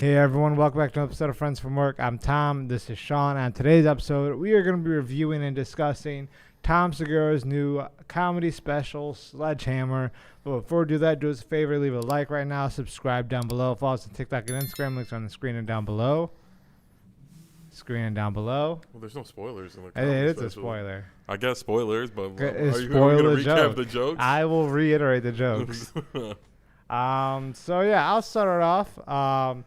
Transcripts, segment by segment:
Hey everyone, welcome back to another episode of Friends from Work. I'm Tom, this is Sean. On today's episode, we are going to be reviewing and discussing Tom Segura's new comedy special, Sledgehammer. But before we do that, do us a favor, leave a like right now, subscribe down below, follow us on TikTok and Instagram, links on the screen and down below. Well, there's no spoilers in the it is special. a spoiler. I guess spoilers, but are you going to recap the jokes? I will reiterate the jokes. So yeah, I'll start it off.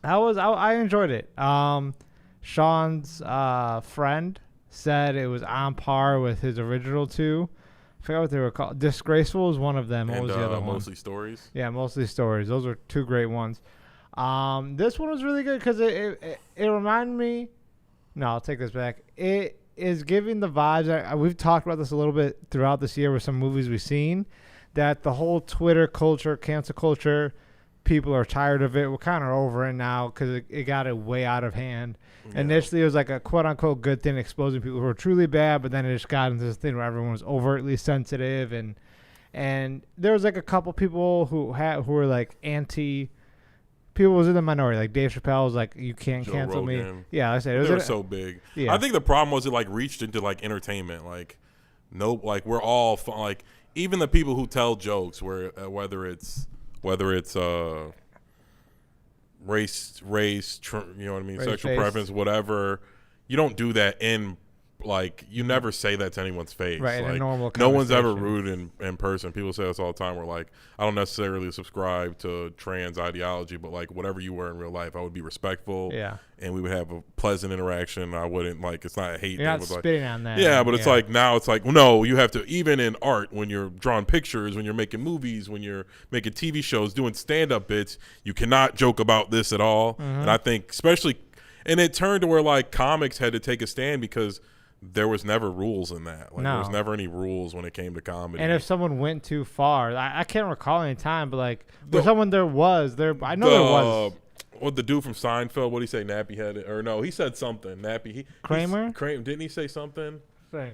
I enjoyed it. Sean's friend said it was on par with his original two. I forgot what they were called. Disgraceful was one of them. What was the other one? Mostly Stories. Yeah, Mostly Stories. Those were two great ones. This one was really good because it reminded me. No, I'll take this back. It is giving the vibes. We've talked about this a little bit throughout this year with some movies we've seen, that the whole Twitter culture, cancel culture, people are tired of it. We're kind of over it now because it got it way out of hand. Yeah. Initially, it was like a quote-unquote good thing, exposing people who were truly bad, but then it just got into this thing where everyone was overtly sensitive, and there was like a couple people who were like anti. People was in the minority, like Dave Chappelle was like, "You can't cancel Rogan. me." Yeah, I said they were so big. Yeah. I think the problem was it like reached into like entertainment. Like, nope, like we're all like even the people who tell jokes, where whether it's race, you know what I mean, sexual preference, whatever. You don't do that in, like, you never say that to anyone's face. Right, like, in a normal no one's ever rude in person. People say this all the time. We're like, I don't necessarily subscribe to trans ideology, but like whatever you were in real life, I would be respectful. Yeah. And we would have a pleasant interaction. I wouldn't, like, it's not a hate. You're not spitting on that. Yeah, but it's like, now it's like, well, no, you have to, even in art, when you're drawing pictures, when you're making movies, when you're making TV shows, doing stand-up bits, you cannot joke about this at all. Mm-hmm. And I think especially, and it turned to where like comics had to take a stand because there was never rules in that. Like, there was never any rules when it came to comedy. And if someone went too far, I can't recall any time, but like, someone there was. I know there was. What the dude from Seinfeld? What did he say? Nappy headed, or no? He said something. Nappy. Kramer. Didn't he say something?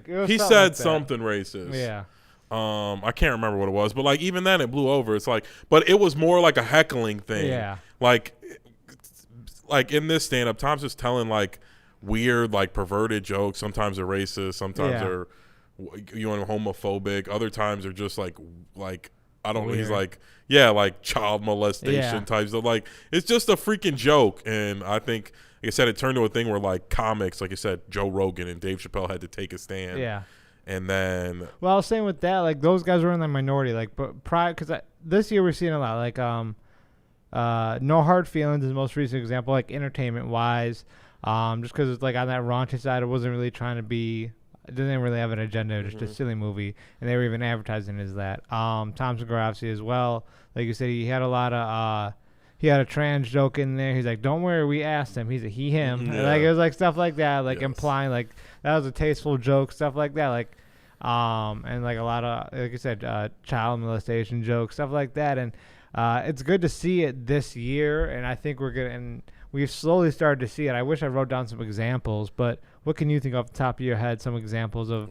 He said something racist. Yeah. I can't remember what it was, but like even then it blew over. It's like, but it was more like a heckling thing. Yeah. Like in this stand up, Tom's just telling like weird, like perverted jokes. Sometimes they're racist. Sometimes they're homophobic. Other times they're just like I don't know. He's like, yeah, like child molestation types of, like, it's just a freaking joke. And I think, like I said, it turned to a thing where like comics, like I said, Joe Rogan and Dave Chappelle had to take a stand. Yeah. And then, well, I was saying with that, like those guys were in the minority, like, but prior, because this year we're seeing a lot, like No Hard Feelings is the most recent example, like entertainment wise, just because it's like on that raunchy side, it wasn't really trying to be. It didn't really have an agenda, just a silly movie, and they were even advertising it as that. Tom Segura obviously as well, like you said, he had a lot of he had a trans joke in there. He's like, "Don't worry, we asked him." He's a he him, and like it was like stuff like that, like implying like that was a tasteful joke, stuff like that, like and like a lot of, like you said, child molestation jokes, stuff like that, and it's good to see it this year, and I think we've slowly started to see it. I wish I wrote down some examples, but what can you think off the top of your head? Some examples of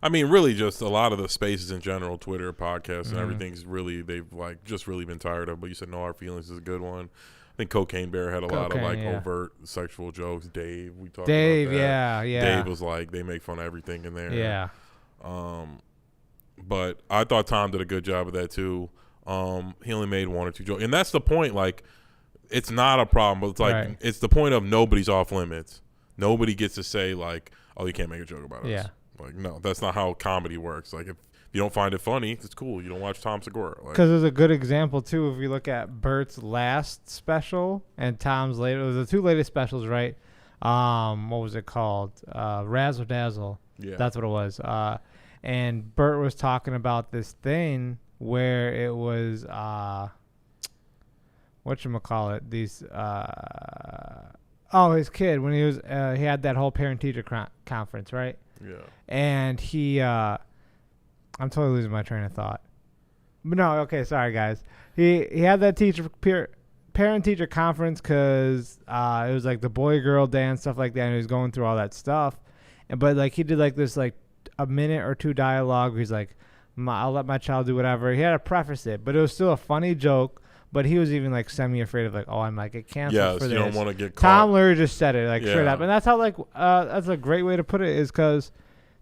really just a lot of the spaces in general, Twitter, podcasts, and everything's really, they've like just really been tired of. But you said No Hard Feelings is a good one. I think Cocaine Bear had a lot of like overt sexual jokes. Dave, we talked about that. Yeah. Dave was like, they make fun of everything in there. Yeah. But I thought Tom did a good job of that too. He only made one or two jokes, and that's the point. Like, it's not a problem, but it's like it's the point of nobody's off limits. Nobody gets to say like, "Oh, you can't make a joke about us." Yeah. Like, no, that's not how comedy works. Like, if you don't find it funny, it's cool. You don't watch Tom Segura. Because there's a good example too. If you look at Bert's last special and Tom's later, it was the two latest specials, right? What was it called? Razzle Dazzle. Yeah. That's what it was. And Bert was talking about this thing where it was whatchamacallit, these his kid, when he was he had that whole parent teacher conference, right? Yeah. And he I'm totally losing my train of thought. But no, okay, sorry guys. He had that parent teacher conference because it was like the boy girl dance, stuff like that, and he was going through all that stuff. But like he did like this like a minute or two dialogue where he's like, I'll let my child do whatever. He had to preface it, but it was still a funny joke. but he was even like semi-afraid of like, oh, I might get canceled for this. Yes, you don't want to get caught. Tom Leary just said it like Yeah. straight up, and that's how like that's a great way to put it, is because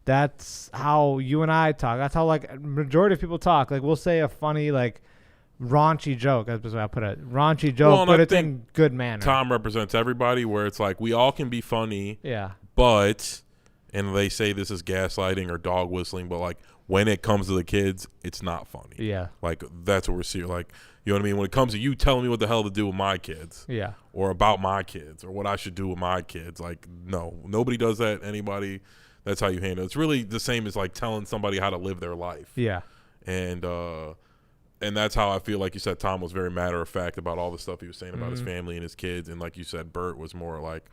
that's how you and I talk. That's how like majority of people talk. Like we'll say a funny like raunchy joke. That's the way I put it. Raunchy joke, Well, but it's in good manner. Tom represents everybody, where it's like we all can be funny. Yeah. But, and they say this is gaslighting or dog whistling, but like when it comes to the kids, it's not funny. Yeah. Like that's what we're seeing. Like, you know what I mean? When it comes to you telling me what the hell to do with my kids. Yeah. Or about my kids or what I should do with my kids. Like, no, nobody does that. Anybody, that's how you handle it. It's really the same as like telling somebody how to live their life. Yeah. And that's how I feel. Like you said, Tom was very matter of fact about all the stuff he was saying about his family and his kids. And like you said, Bert was more like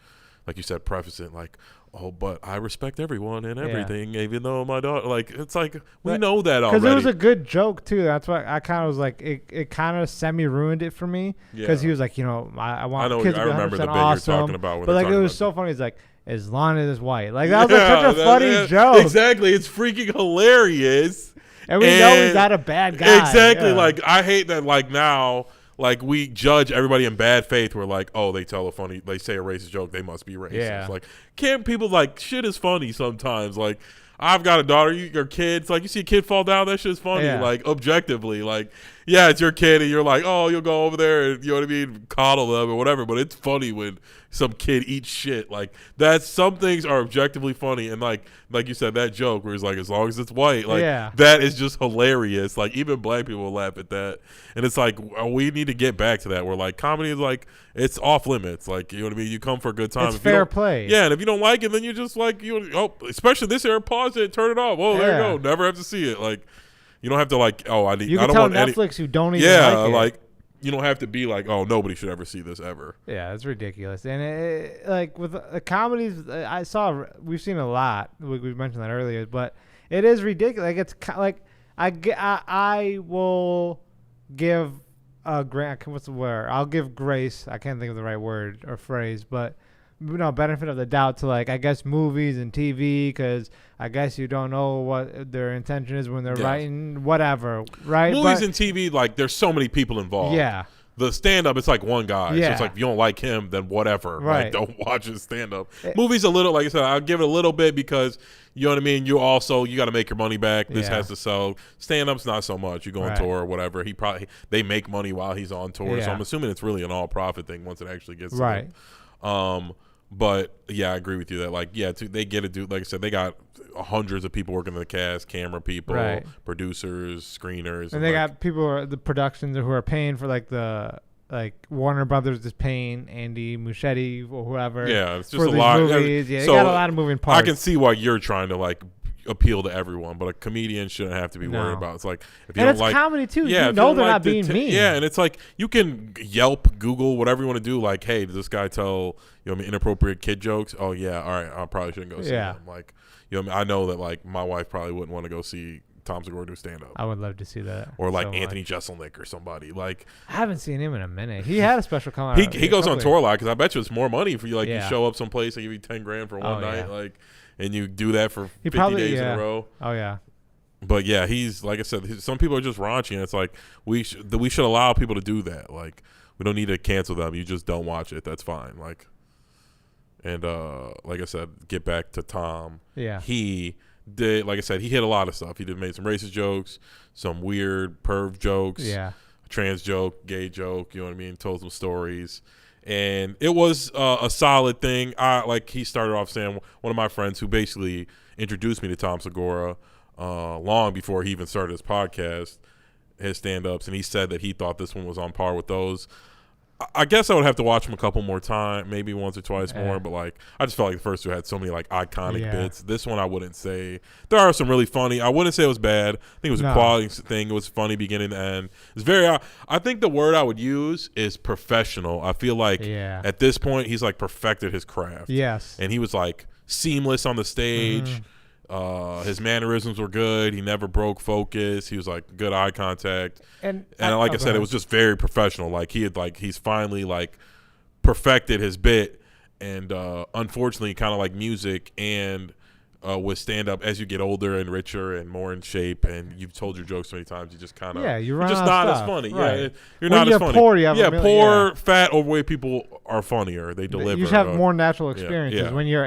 you said, preface it like, oh, but I respect everyone and everything, even though my daughter, like, it's like, we know that already. Because it was a good joke, too. That's why I kind of was like, it kind of semi-ruined it for me. Because he was like, I want kids to be 100% remember the bit awesome. you're talking about. But, like, it was so funny. It's like, as long as it's white. Like, that was like such a funny joke. Exactly. It's freaking hilarious. And we know he's not a bad guy. Exactly. Yeah. Like, I hate that, like, now, like, we judge everybody in bad faith. We're like, oh, they say a racist joke, they must be racist. Yeah. Like, can't people, like, shit is funny sometimes. Like, I've got a daughter, your kids, like, you see a kid fall down, that shit's funny. Yeah. Like, objectively, like, yeah, it's your kid, and you're like, oh, you'll go over there and, you know what I mean, coddle them or whatever. But it's funny when some kid eats shit. Like, some things are objectively funny. And like you said, that joke where he's like, as long as it's white, like, that is just hilarious. Like, even black people will laugh at that. And it's like, we need to get back to that, where like comedy is like, it's off limits. Like, you know what I mean? You come for a good time. It's fair play. Yeah, and if you don't like it, then you just like, especially this era, pause it, turn it off. Oh, there you go. Never have to see it. Like, you don't have to like, oh, I don't tell want Netflix you don't even like it. You don't have to be like, oh, nobody should ever see this ever. Yeah, it's ridiculous. And like with the comedies, we've seen a lot. We mentioned that earlier, but it is ridiculous. Like it's like I will give what's the word? I'll give grace. I can't think of the right word or phrase, but benefit of the doubt to like I guess movies and TV, because I guess you don't know what their intention is when they're writing whatever, right? Movies and TV, like there's so many people involved. Yeah. The stand-up, it's like one guy. Yeah. So it's like, if you don't like him, then whatever. Right. Like, don't watch his stand-up. Movies a little, like I said, I'll give it a little bit because, you know what I mean? You got to make your money back. This has to sell. Stand-up's not so much. You go on tour or whatever. They make money while he's on tour. Yeah. So I'm assuming it's really an all-profit thing once it actually gets to right. them. But yeah, I agree with you that like, they get to do, like I said, they got hundreds of people working in the cast, camera people, producers, screeners. And they got people, the productions who are paying for like Warner Brothers is paying Andy Muschietti or whoever. Yeah, it's just for a these lot. Movies. Yeah, so they got a lot of moving parts. I can see why you're trying to like appeal to everyone, but a comedian shouldn't have to be worried about. It's like, if you don't like comedy too. Yeah, you know they're not being mean. Yeah, and it's like you can Yelp, Google, whatever you want to do. Like, hey, does this guy tell inappropriate kid jokes? Oh yeah, all right, I probably shouldn't go see him. Like, I know that like my wife probably wouldn't want to go see Tom Segura do stand up. I would love to see that. Or like Anthony Jeselnik or somebody. Like, I haven't seen him in a minute. He had a special come out. He goes on tour a lot because I bet you it's more money for you. Like you show up someplace, they give you $10,000 for one night, like, and you do that for 50 days in a row. Oh yeah. But yeah, he's like I said. Some people are just raunchy, and it's like we should allow people to do that. Like, we don't need to cancel them. You just don't watch it. That's fine. Like, and like I said, get back to Tom. Yeah. He did, like I said, he hit a lot of stuff. He made some racist jokes, some weird perv jokes, a trans joke, gay joke. You know what I mean? Told some stories, and it was a solid thing. He started off saying, one of my friends who basically introduced me to Tom Segura long before he even started his podcast, his stand-ups, and he said that he thought this one was on par with those. I guess I would have to watch him a couple more times, maybe once or twice more, but like I just felt like the first two had so many like iconic bits. This one I wouldn't say. There are some really funny. I wouldn't say it was bad. I think it was a quality thing. It was funny beginning to end. It's very I think the word I would use is professional. I feel like at this point he's like perfected his craft. Yes. And he was like seamless on the stage. His mannerisms were good. He never broke focus. He was like good eye contact. And like I said, it was just very professional. Like he's finally like perfected his bit. And unfortunately, kind of like music and with stand-up, as you get older and richer and more in shape, and you've told your jokes so many times, you just kind of you're just not as funny. Right. Yeah, you're when not you're as funny. Poor, you have poor, fat, overweight people are funnier. They deliver. You just have more natural experiences. Yeah. When you're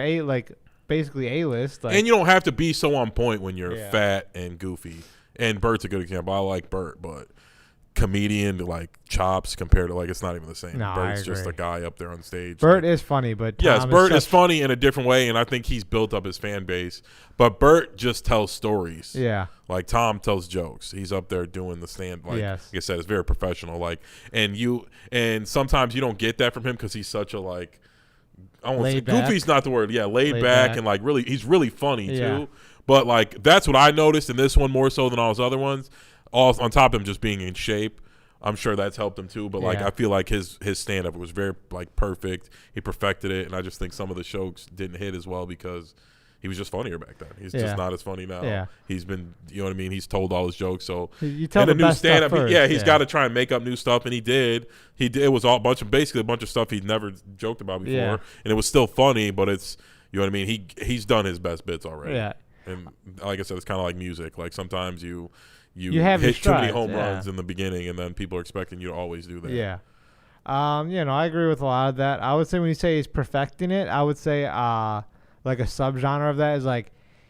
basically A-list, and you don't have to be so on point when you're fat and goofy. And Bert's a good example. I like Bert, but comedian to like Chops compared to it's not even the same. No, Bert's just a guy up there on stage. Bert is funny, but yes, Bert is funny in a different way, and I think he's built up his fan base. But Bert just tells stories. Yeah, like Tom tells jokes. He's up there doing the stand. Like I said, it's very professional. And sometimes you don't get that from him because he's such a I won't say goofy's not the word. Yeah, laid back and really he's really funny too. But that's what I noticed in this one more so than all his other ones. All on top of him just being in shape, I'm sure that's helped him too. But I feel like his stand up was very perfect. He perfected it, and I just think some of the jokes didn't hit as well because he was just funnier back then. He's just not as funny now. Yeah. He's been, you know what I mean. He's told all his jokes. So you tell the best stand up first. He's got to try and make up new stuff, and he did. It was basically a bunch of stuff he'd never joked about before, and it was still funny. But it's, you know what I mean. He's done his best bits already. Yeah. And like I said, it's kind of like music. Like sometimes you hit too many home runs in the beginning, and then people are expecting you to always do that. Yeah. I agree with a lot of that. I would say when you say he's perfecting it, I would say a subgenre of that is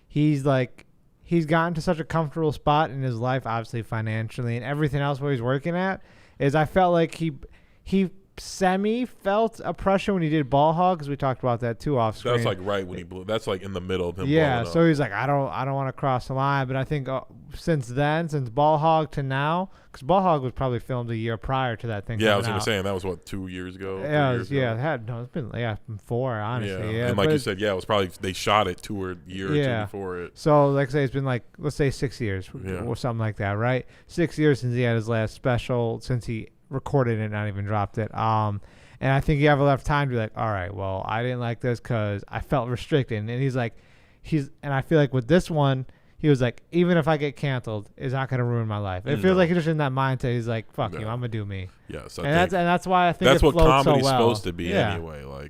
he's gotten to such a comfortable spot in his life, obviously financially and everything else where he's working at, is I felt like he felt a pressure when he did Ball Hog, because we talked about that too off screen. That's right when he blew. That's in the middle of him. Yeah, so he's like, I don't want to cross the line. But I think since Ball Hog to now, because Ball Hog was probably filmed a year prior to that thing. Yeah, I was going to say, and that was 2 years ago. Yeah, it's been 4 honestly. Yeah, and like you said, it was probably they shot it 2 years or two before it. So like say it's been let's say 6 years or something like that, right? 6 years since he had his last special, since he recorded it, not even dropped it. And I think you have enough time to be like, all right, well, I didn't like this because I felt restricted. And and I feel like with this one, he was like, even if I get canceled, it's not going to ruin my life. It feels like he's just in that mindset. He's like, fuck you, I'm going to do me. Yes. That's why I think that's what comedy's supposed to be anyway.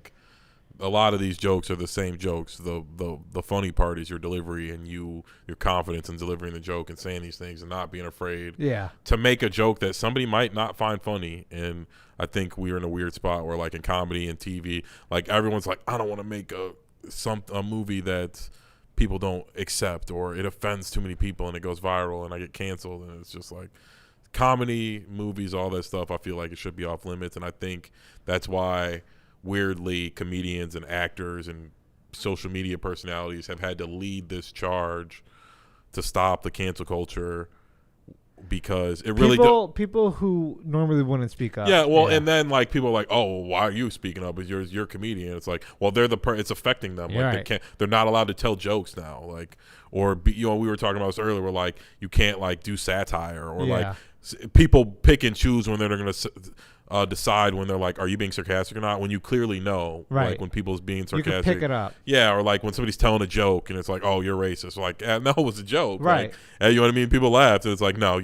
A lot of these jokes are the same jokes. The funny part is your delivery and your confidence in delivering the joke and saying these things and not being afraid to make a joke that somebody might not find funny. And I think we're in a weird spot where in comedy and TV, everyone's like, I don't want to make a movie that people don't accept or it offends too many people and it goes viral and I get canceled. And it's just comedy, movies, all that stuff, I feel like it should be off limits. And I think that's why weirdly comedians and actors and social media personalities have had to lead this charge to stop the cancel culture, because it really people who normally wouldn't speak up. And then people are like, oh, why are you speaking up? You're a comedian. It's like, well, they're it's affecting them. They're not allowed to tell jokes now. We were talking about this earlier, where you can't do satire or people pick and choose when they're going to decide when they're like, are you being sarcastic or not, when you clearly know, when people's being sarcastic, you can pick it up. Or when somebody's telling a joke and it's like, oh, you're racist, no, it was a joke, right? You know what I mean? People laughed and it's like, no,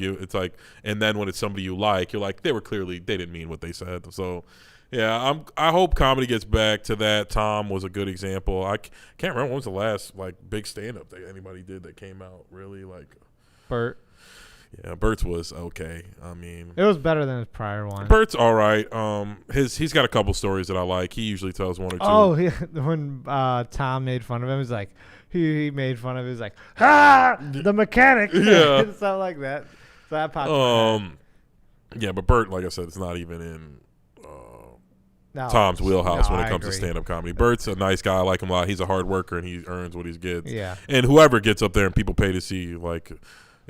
and then when it's somebody you like, you're like, they didn't mean what they said. So I hope comedy gets back to that. Tom was a good example. I can't remember when was the last big stand-up that anybody did that came out really Bert. Yeah, Bert's was okay. I mean, it was better than his prior one. Bert's all right. He's got a couple stories that I like. He usually tells one or two. Oh, when Tom made fun of him, it was like he made fun of. He was like, the mechanic. Yeah, something like that. So that popped. Yeah, but Bert, like I said, it's not even in Tom's wheelhouse when it comes to stand-up comedy. Bert's a nice guy. I like him a lot. He's a hard worker and he earns what he gets. Yeah, and whoever gets up there and people pay to see,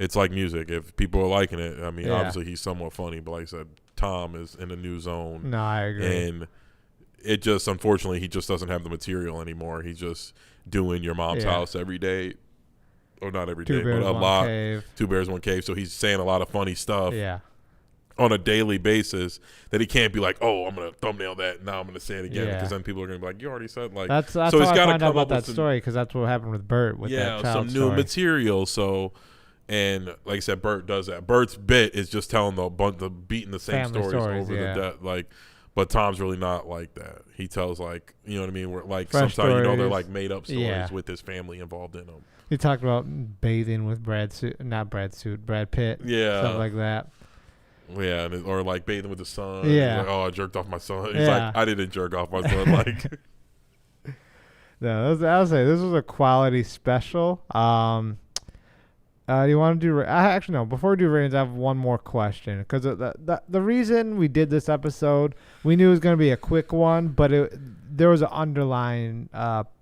it's like music. If people are liking it, I mean, obviously he's somewhat funny, but like I said, Tom is in a new zone. No, I agree. And it just, unfortunately, he just doesn't have the material anymore. He's just doing your mom's house every day. Or not every day, but a lot. Cave. 2 Bears, 1 Cave. So he's saying a lot of funny stuff on a daily basis that he can't be like, oh, I'm going to thumbnail that. Now I'm going to say it again. Because then people are going to be like, you already said that's so he's got to come up with that story, because that's what happened with Bert with that child some new material. So... And like I said, Bert does that. Bert's bit is just telling the beating the same stories over the death. But Tom's really not like that. He tells like, you know what I mean? Where like Fresh sometimes stories. they're like made up stories Yeah. with his family involved in them. He talked about bathing with Brad Pitt. Yeah. Stuff like that. Yeah, or like bathing with the son. Yeah. He's like, oh, I jerked off my son. He's Yeah. like, I didn't jerk off my son. Like, No, I'll say this was a quality special. Do you want to do? Actually, no. Before we do ratings, I have one more question because the reason we did this episode, we knew it was going to be a quick one, but there was an underlying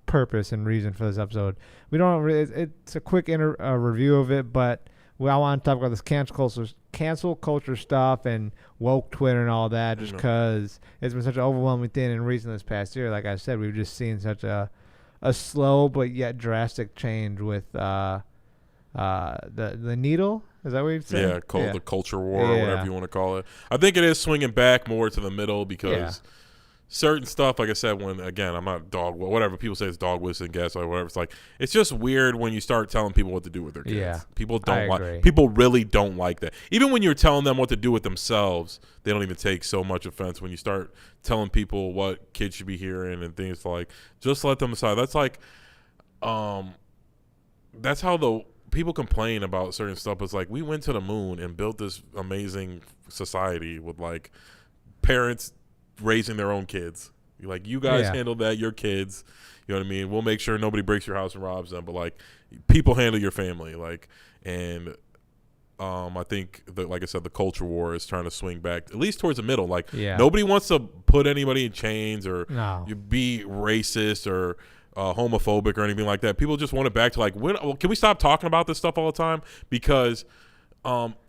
purpose and reason for this episode. We don't. It's a quick review of it, but I want to talk about this cancel culture stuff and woke Twitter and all that, just because it's been such an overwhelming thing in recent this past year. Like I said, we've just seen such a slow but yet drastic change with the needle. Is that what you'd say? Yeah, the culture war or whatever you want to call it. I think it is swinging back more to the middle because certain stuff, like I said, when again, I'm not whatever people say it's dog whistling, gas or whatever. It's like it's just weird when you start telling people what to do with their kids. Yeah, people really don't like that. Even when you're telling them what to do with themselves, they don't even take so much offense when you start telling people what kids should be hearing and things like just let them decide. That's like that's how the people complain about certain stuff. It's like we went to the moon and built this amazing society with like parents raising their own kids. Like you guys handle that, your kids, you know what I mean? We'll make sure nobody breaks your house and robs them, but like people handle your family. Like, and I think that, like I said, the culture war is trying to swing back at least towards the middle. Like nobody wants to put anybody in chains or you be racist or homophobic or anything like that. People just want it back to like, can we stop talking about this stuff all the time? Because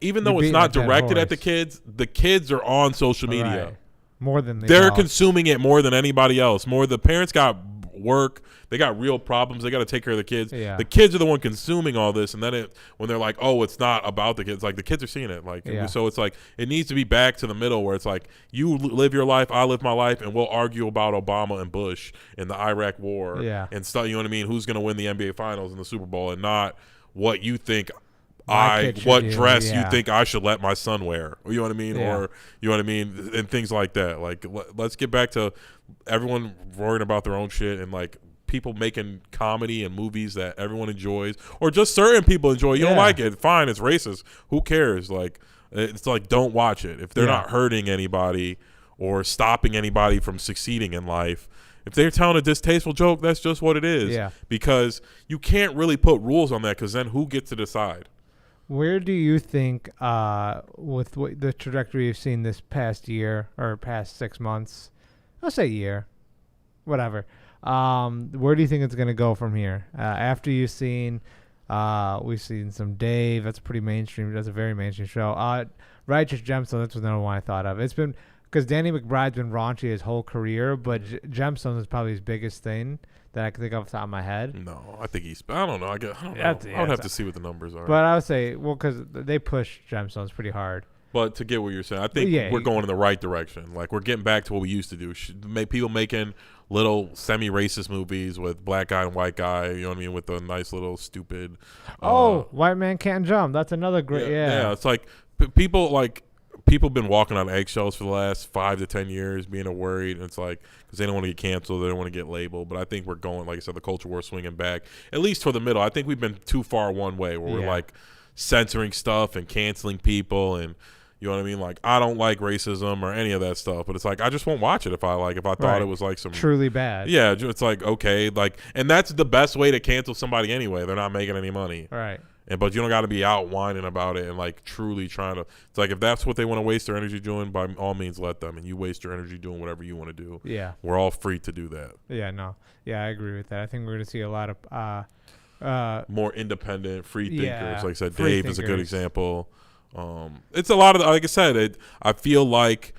even though it's not directed at the kids are on social media. Right. More than they're consuming it more than anybody else. The parents got work, they got real problems, they got to take care of the kids. The kids are the one consuming all this, and then when they're like, oh, it's not about the kids, like the kids are seeing it. Like so it's like it needs to be back to the middle where it's like you live your life, I live my life, and we'll argue about Obama and Bush and the Iraq war and stuff, you know what I mean, who's going to win the NBA finals and the Super Bowl, and not what you think what dress you think I should let my son wear, you know what I mean, or you know what I mean, and things like that. Like let's get back to everyone worrying about their own shit and like people making comedy and movies that everyone enjoys or just certain people enjoy. You don't like it, fine, it's racist, who cares? Like it's like don't watch it if they're not hurting anybody or stopping anybody from succeeding in life. If they're telling a distasteful joke, that's just what it is. Because you can't really put rules on that because then who gets to decide? Where do you think, with the trajectory you've seen this past year or past 6 months, I'll say year, whatever, where do you think it's going to go from here? After we've seen some Dave, that's pretty mainstream, that's a very mainstream show. Righteous Gemstones, that's another one I thought of. It's been, because Danny McBride's been raunchy his whole career, but Gemstones is probably his biggest thing that I can think of off the top of my head. No, I think I don't know. I would have to see what the numbers are. But I would say, because they push Gemstones pretty hard. But to get what you're saying, I think we're going in the right direction. Like we're getting back to what we used to do. People making little semi-racist movies with black guy and white guy. You know what I mean? With a nice little stupid. White Man Can't Jump. That's another great. Yeah. It's like people been walking on eggshells for the last 5 to 10 years, being worried. And it's like, because they don't want to get canceled, they don't want to get labeled. But I think we're going, like I said, the culture war swinging back, at least for the middle. I think we've been too far one way where we're like censoring stuff and canceling people. And you know what I mean? Like, I don't like racism or any of that stuff. But it's like, I just won't watch it if I thought it was like some truly bad. Yeah. It's like, okay. Like, and that's the best way to cancel somebody anyway. They're not making any money. Right. But you don't got to be out whining about it and like truly trying to. It's like if that's what they want to waste their energy doing, by all means let them. And you waste your energy doing whatever you want to do. Yeah, we're all free to do that. Yeah, no, yeah, I agree with that. I think we're going to see a lot of more independent, free thinkers. Like I said, Dave is a good example. It's a lot of, like I said, I feel like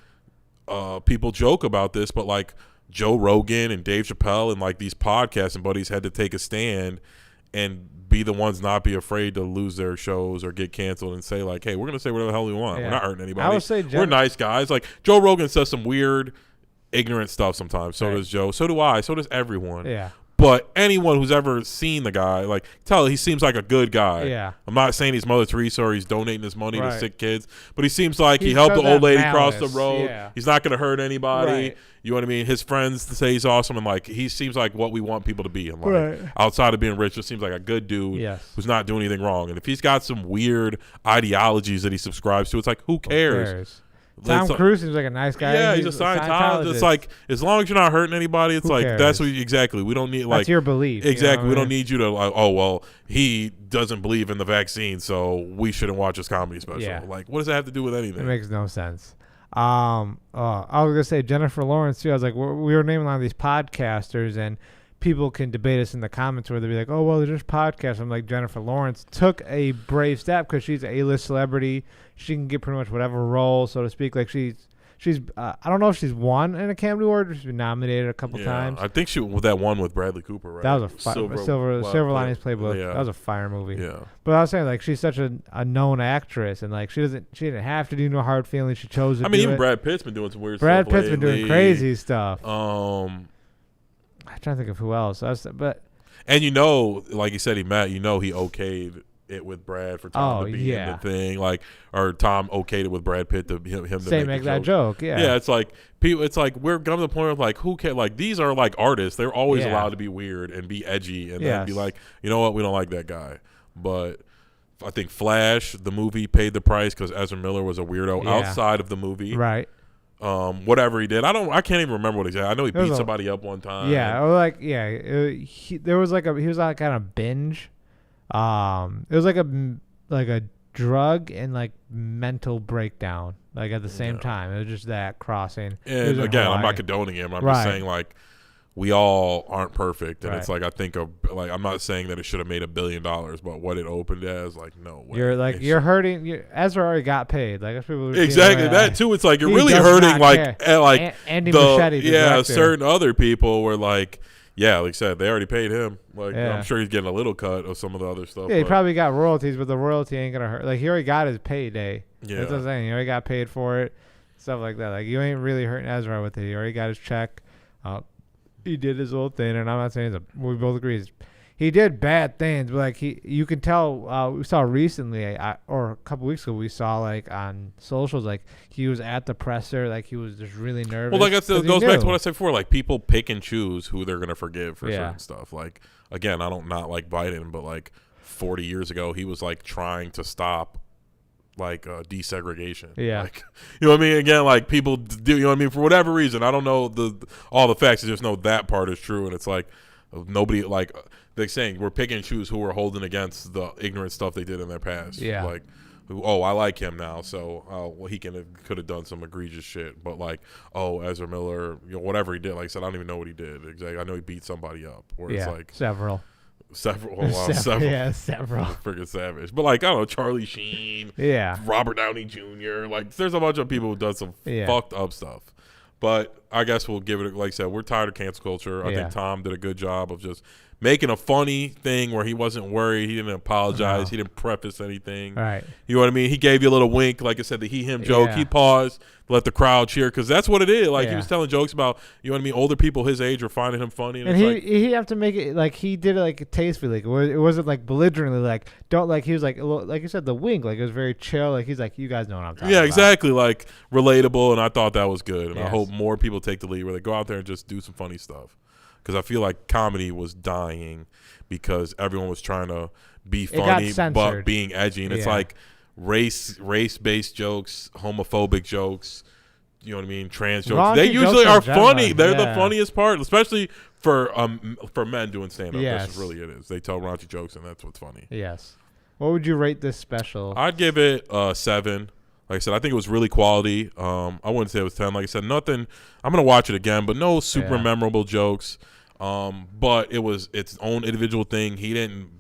people joke about this, but like Joe Rogan and Dave Chappelle and like these podcasts and buddies had to take a stand and be the ones not be afraid to lose their shows or get canceled and say like, hey, we're going to say whatever the hell we want. We're not hurting anybody. I would say we're nice guys. Like Joe Rogan says some weird, ignorant stuff sometimes. So does Joe. So do I. So does everyone. Yeah. But anyone who's ever seen the guy, like, he seems like a good guy. Yeah. I'm not saying he's Mother Teresa or he's donating his money to sick kids, but he seems like he He's helped got the old that lady malice. cross the road. Yeah. He's not going to hurt anybody. Right. You know what I mean? His friends say he's awesome, and like he seems like what we want people to be in life. Right. Outside of being rich, just seems like a good dude who's not doing anything wrong. And if he's got some weird ideologies that he subscribes to, it's like, who cares? Tom Cruise seems like a nice guy. Yeah, he's a Scientologist. It's like, as long as you're not hurting anybody, it's like that's what exactly. We don't need like that's your belief. Exactly. You know we don't need you to like. Oh well, he doesn't believe in the vaccine, so we shouldn't watch his comedy special. Yeah. Like, what does that have to do with anything? It makes no sense. I was gonna say Jennifer Lawrence too. I was like, we were naming a lot of these podcasters, and people can debate us in the comments where they'll be like, oh well, they're just podcasts. I'm like, Jennifer Lawrence took a brave step because she's an A-list celebrity. She can get pretty much whatever role, so to speak. Like she's I don't know if she's won an Academy Award. She's been nominated a couple times. I think she with that one with Bradley Cooper, right? That was a Silver Linings Playbook. Yeah. That was a fire movie. Yeah. But I was saying, like, she's such a known actress, and like she didn't have to do No Hard Feelings. She chose to. I mean, do even it. Brad Pitt's been doing some weird Brad stuff. Pitt's been doing crazy stuff. I'm trying to think of who else. And like you said, he okayed it with Brad for Tom to be in the thing, like, or Tom okayed it with Brad Pitt to him to make that joke. Yeah, it's like people. It's like we're coming to the point of like, who can, like, these are like artists. They're always allowed to be weird and be edgy and then be like, you know what, we don't like that guy. But I think Flash, the movie, paid the price because Ezra Miller was a weirdo outside of the movie. Right. Whatever he did, I can't even remember what he said. I know he beat somebody up one time. Yeah, or like he was like on a binge. It was like a drug and like mental breakdown, like at the same time. It was just that crossing. And again, I'm not condoning him. I'm just saying, like, we all aren't perfect, and it's like, I think I'm not saying that it should have made $1 billion, but what it opened as, like, no way. You're hurting. Ezra already got paid. Like, people exactly that too. It's like you're really hurting like Andy Muschietti, certain other people were like. Yeah, like I said, they already paid him. Like, I'm sure he's getting a little cut of some of the other stuff. Yeah, he probably got royalties, but the royalty ain't gonna hurt. Like, he already got his payday. Yeah, that's what I'm saying. He already got paid for it, stuff like that. Like, you ain't really hurting Ezra with it. He already got his check. He did his little thing, and I'm not saying we both agree. He did bad things, but like you can tell. We saw recently, or a couple weeks ago, we saw like on socials, like he was at the presser, like he was just really nervous. Well, like it goes back to what I said before. Like, people pick and choose who they're gonna forgive for certain stuff. Like, again, I don't not like Biden, but like 40 years ago, he was like trying to stop like desegregation. Yeah, like, you know what I mean. Again, like, people do, you know what I mean, for whatever reason. I don't know all the facts. I just know that part is true, and it's like nobody like. They're saying we're picking and choose who we're holding against the ignorant stuff they did in their past. Yeah. Like, I like him now, so he could have done some egregious shit. But like, Ezra Miller, whatever he did, like I said, I don't even know what he did exactly. I know he beat somebody up. Or it's like several. Oh, wow, several. Yeah, several. Freaking savage. But like, I don't know, Charlie Sheen. Yeah. Robert Downey Jr. Like, there's a bunch of people who've done some fucked up stuff. But I guess we'll give it. Like I said, we're tired of cancel culture. I think Tom did a good job of just making a funny thing where he wasn't worried. He didn't apologize. He didn't preface anything. Right. You know what I mean? He gave you a little wink, like I said, the he/him joke. He paused, let the crowd cheer, because that's what it is. Like, he was telling jokes about, you know what I mean, older people his age are finding him funny. And he have to make it, like, he did it, like, tastefully. Like, it wasn't, like, belligerently, like, don't, like, he was, like you said, the wink. Like, it was very chill. Like, he's like, you guys know what I'm talking about. Yeah, exactly. Like, relatable, and I thought that was good. And I hope more people take the lead where they go out there and just do some funny stuff. Because I feel like comedy was dying because everyone was trying to be funny but being edgy. And it's like race-based jokes, homophobic jokes, you know what I mean, trans jokes. They usually are funny. They're the funniest part, especially for men doing stand-up. Yes. That's really it is. They tell raunchy jokes, and that's what's funny. Yes. What would you rate this special? I'd give it 7. Like I said, I think it was really quality. I wouldn't say it was 10. Like I said, nothing. I'm going to watch it again, but no super memorable jokes. But it was its own individual thing. He didn't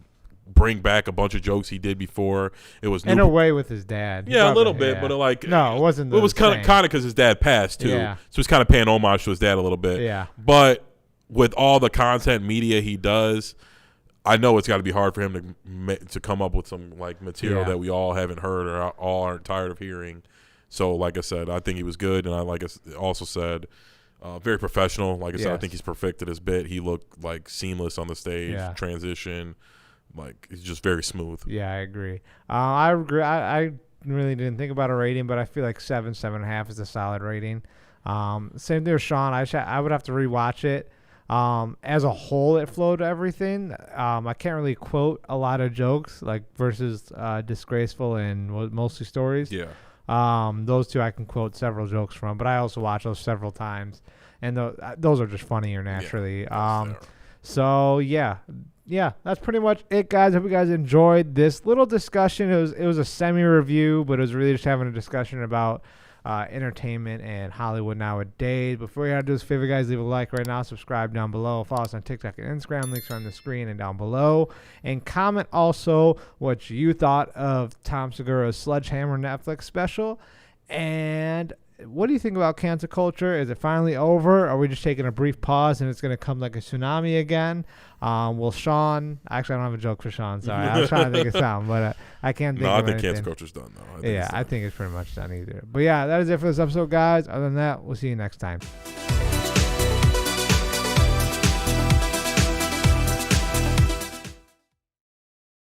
bring back a bunch of jokes he did before. It was in a way with his dad. Yeah, a little bit, but like no, it wasn't. It was kind of because his dad passed too. Yeah. So he's kind of paying homage to his dad a little bit. Yeah. But with all the content media he does, I know it's got to be hard for him to come up with some like material that we all haven't heard or all aren't tired of hearing. So like I said, I think he was good, and I also said Very professional. Like I said, I Yes. think he's perfected his bit. He looked like seamless on the stage, Yeah. transition. Like, he's just very smooth. Yeah, I agree. I agree. I really didn't think about a rating, but I feel like 7.5 is a solid rating. Same thing with Sean. I would have to rewatch it. As a whole, it flowed everything. I can't really quote a lot of jokes like versus Disgraceful and Mostly Stories. Yeah. Those two I can quote several jokes from, but I also watch those several times, and those are just funnier naturally. So yeah, that's pretty much it, guys. Hope you guys enjoyed this little discussion. It was a semi-review, but it was really just having a discussion about entertainment and Hollywood nowadays. Before you do us a favor, guys, leave a like right now, subscribe down below, follow us on TikTok and Instagram. Links are on the screen and down below. And comment also what you thought of Tom Segura's Sledgehammer Netflix special. And what do you think about cancel culture? Is it finally over? Are we just taking a brief pause and it's going to come like a tsunami again? Well, Sean, actually, I don't have a joke for Sean. Sorry, I was trying to think of something, but I can't think of I think anything. cancel culture's done, though. I think it's pretty much done either. But yeah, that is it for this episode, guys. Other than that, we'll see you next time.